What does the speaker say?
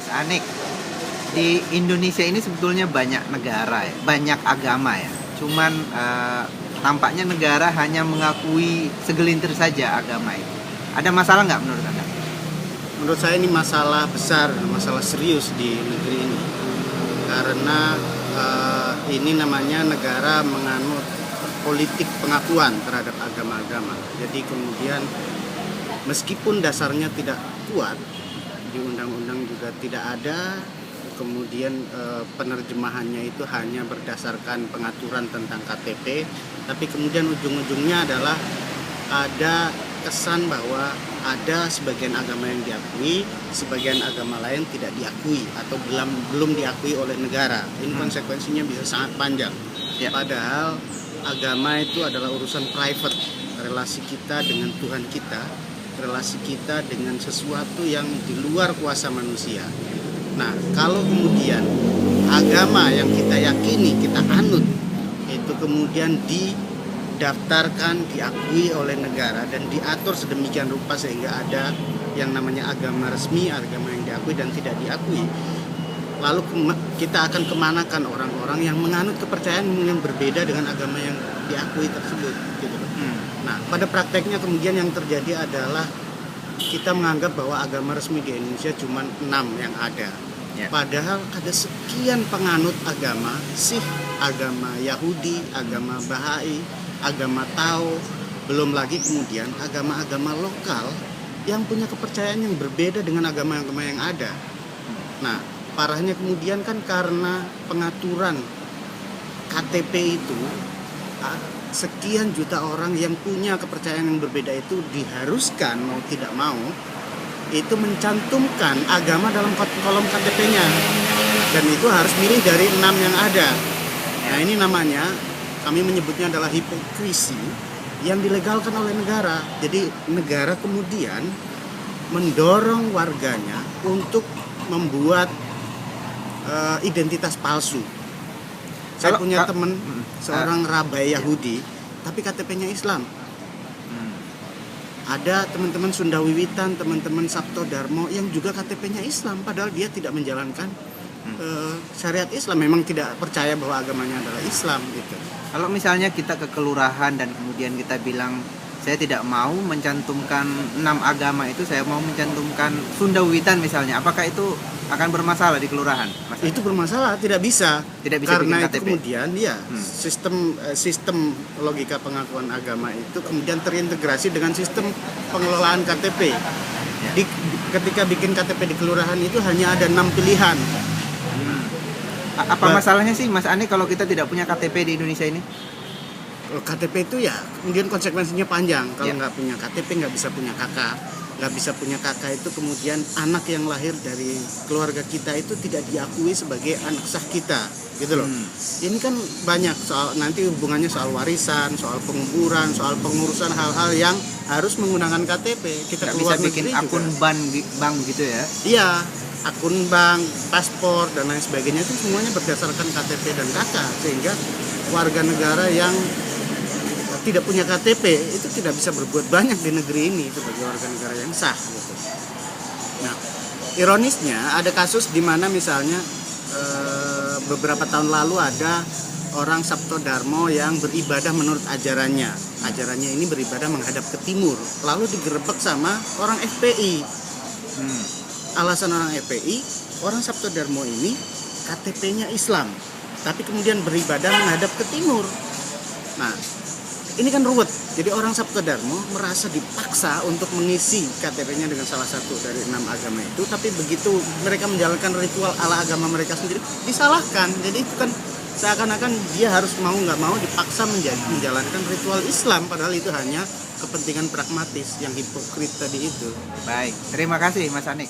Mas Anik, di Indonesia ini sebetulnya banyak negara ya, banyak agama ya. Cuman tampaknya negara hanya mengakui segelintir saja agama itu. Ada masalah nggak menurut Anda? Menurut saya ini masalah besar, masalah serius di negeri ini. Karena ini namanya negara menganut politik pengakuan terhadap agama-agama. Jadi kemudian meskipun dasarnya tidak kuat, di undang-undang juga tidak ada, kemudian penerjemahannya itu hanya berdasarkan pengaturan tentang KTP, tapi kemudian ujung-ujungnya adalah ada kesan bahwa ada sebagian agama yang diakui, sebagian agama lain tidak diakui atau belum diakui oleh negara. Ini konsekuensinya bisa sangat panjang. Ya. Padahal agama itu adalah urusan private, relasi kita dengan Tuhan kita, relasi kita dengan sesuatu yang di luar kuasa manusia. Nah, kalau kemudian agama yang kita yakini, kita anut, itu kemudian didaftarkan, diakui oleh negara dan diatur sedemikian rupa sehingga ada yang namanya agama resmi, agama yang diakui dan tidak diakui. Lalu kita akan kemanakan orang-orang yang menganut kepercayaan yang berbeda dengan agama yang diakui tersebut, gitu. Nah, pada prakteknya kemudian yang terjadi adalah kita menganggap bahwa agama resmi di Indonesia cuma 6 yang ada. Ya. Padahal ada sekian penganut agama, Sikh, agama Yahudi, agama Bahai, agama Tao, belum lagi kemudian agama-agama lokal yang punya kepercayaan yang berbeda dengan agama-agama yang ada. Nah, parahnya kemudian kan karena pengaturan KTP itu, sekian juta orang yang punya kepercayaan yang berbeda itu diharuskan mau tidak mau itu mencantumkan agama dalam kolom KTP-nya, dan itu harus milih dari 6 yang ada. Nah, ini namanya, kami menyebutnya adalah hipokrisi yang dilegalkan oleh negara. Jadi negara kemudian mendorong warganya untuk membuat identitas palsu. Saya punya teman seorang rabai Yahudi, tapi KTP-nya Islam. Ada teman-teman Sunda Wiwitan, teman-teman Sabto Darmo yang juga KTP-nya Islam, padahal dia tidak menjalankan syariat Islam, memang tidak percaya bahwa agamanya adalah Islam, gitu. Kalau misalnya kita ke kelurahan dan kemudian kita bilang saya tidak mau mencantumkan 6 agama itu, saya mau mencantumkan Sunda Wiwitan misalnya, apakah itu akan bermasalah di kelurahan? Mas? Itu bermasalah, tidak bisa karena bikin itu KTP. kemudian ya sistem logika pengakuan agama itu kemudian terintegrasi dengan sistem pengelolaan KTP. Ketika bikin KTP di kelurahan itu hanya ada 6 pilihan. Apa masalahnya sih Mas Ani kalau kita tidak punya KTP di Indonesia ini? KTP itu ya kemudian konsekuensinya panjang. Kalau Ya. nggak punya KTP nggak bisa punya kakak, nggak bisa punya kakak itu kemudian anak yang lahir dari keluarga kita itu tidak diakui sebagai anak sah kita, gitu loh. Ini kan banyak soal, nanti hubungannya soal warisan, soal penguburan, soal pengurusan hal-hal yang harus menggunakan KTP. Kita Nggak keluar bisa bikin negeri akun juga. bank gitu ya? Iya, akun bank, paspor dan lain sebagainya itu semuanya berdasarkan KTP dan KK, sehingga warga negara yang tidak punya KTP itu tidak bisa berbuat banyak di negeri ini sebagai warga negara yang sah, gitu. Nah, ironisnya ada kasus di mana misalnya beberapa tahun lalu ada orang Sabto Darmo yang beribadah menurut ajarannya. Ajarannya ini beribadah menghadap ke timur, lalu digerebek sama orang FPI. Alasan orang FPI, orang Sabto Darmo ini KTP-nya Islam, tapi kemudian beribadah menghadap ke timur. Nah, ini kan ruwet. Jadi orang Sabto Darmo merasa dipaksa untuk mengisi KTP-nya dengan salah satu dari 6 agama itu, tapi begitu mereka menjalankan ritual ala agama mereka sendiri disalahkan. Jadi itu kan seakan-akan dia harus mau nggak mau dipaksa menjalankan ritual Islam, padahal itu hanya kepentingan pragmatis yang hipokrit tadi itu. Baik, terima kasih Mas Anik.